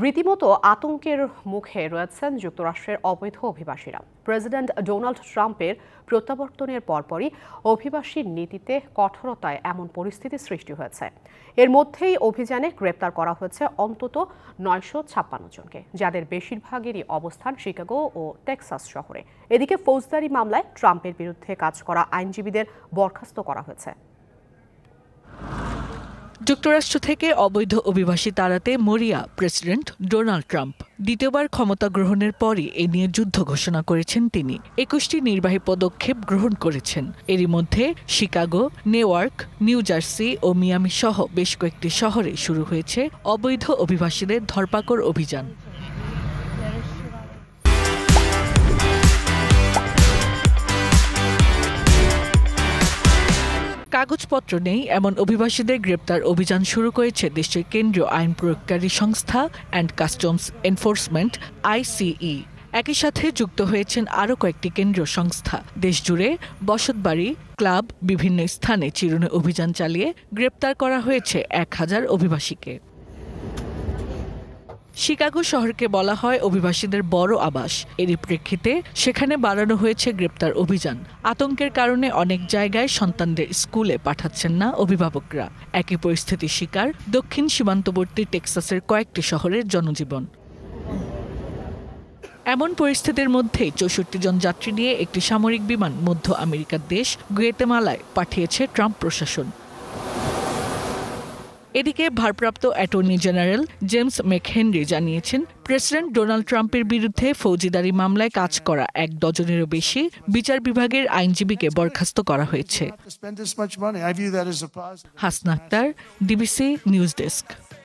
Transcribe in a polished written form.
রীতিমতো আতঙ্কের মুখে রয়েছেন যুক্তরাষ্ট্রের অবৈধ অভিবাসীরা। প্রেসিডেন্ট ডোনাল্ড ট্রাম্পের প্রত্যাবর্তনের পরপরই অভিবাসী নীতিতে কঠোরতায় এমন পরিস্থিতি সৃষ্টি হয়েছে। এর মধ্যেই অভিযানে গ্রেপ্তার করা হয়েছে অন্তত 956 জনকে, যাদের বেশিরভাগেরই অবস্থান শিকাগো ও টেক্সাস শহরে। এদিকে ফৌজদারি মামলায় ট্রাম্পের বিরুদ্ধে কাজ করা আইনজীবীদের বরখাস্ত করা হয়েছে। যুক্তরাষ্ট্র থেকে অবৈধ অভিবাসী তাড়াতে মরিয়া প্রেসিডেন্ট ডোনাল্ড ট্রাম্প। দ্বিতীয়বার ক্ষমতা গ্রহণের পরই এ নিয়ে যুদ্ধ ঘোষণা করেছেন তিনি। 21টি নির্বাহী পদক্ষেপ গ্রহণ করেছেন। এরই মধ্যে Chicago, New York, New Jersey ও মিয়ামি সহ বেশ কয়েকটি শহরে শুরু হয়েছে অবৈধ অভিবাসীদের ধরপাকড় অভিযান। কাগজপত্র নেই এমন অভিবাসীদের গ্রেপ্তার অভিযান শুরু করেছে দেশটির কেন্দ্রীয় আইন প্রয়োগকারী সংস্থা অ্যান্ড কাস্টমস এনফোর্সমেন্ট আইসিই। একই সাথে যুক্ত হয়েছেন আরও কয়েকটি কেন্দ্রীয় সংস্থা। দেশজুড়ে বসতবাড়ি, ক্লাব, বিভিন্ন স্থানে চিরুনি অভিযান চালিয়ে গ্রেপ্তার করা হয়েছে 1000 অভিবাসীকে। শিকাগো শহরকে বলা হয় অভিবাসীদের বড় আবাস। এরই প্রেক্ষিতে সেখানে বাড়ানো হয়েছে গ্রেপ্তার অভিযান। আতঙ্কের কারণে অনেক জায়গায় সন্তানদের স্কুলে পাঠাচ্ছেন না অভিভাবকরা। একই পরিস্থিতির শিকার দক্ষিণ সীমান্তবর্তী টেক্সাসের কয়েকটি শহরের জনজীবন। এমন পরিস্থিতির মধ্যেই 64 জন যাত্রী নিয়ে একটি সামরিক বিমান মধ্য আমেরিকার দেশ গুয়েতেমালায় পাঠিয়েছে ট্রাম্প প্রশাসন। এদিকে ভারপ্রাপ্ত অ্যাটর্নি জেনারেল জেমস মেকহেনরি জানিয়েছেন, প্রেসিডেন্ট ডোনাল্ড ট্রাম্পের বিরুদ্ধে ফৌজদারি মামলায় কাজ করা 1 ডজনেরও বেশি বিচার বিভাগের আইনজীবীকে বরখাস্ত করা হয়েছে। Hasna Akhtar, DBC news desk.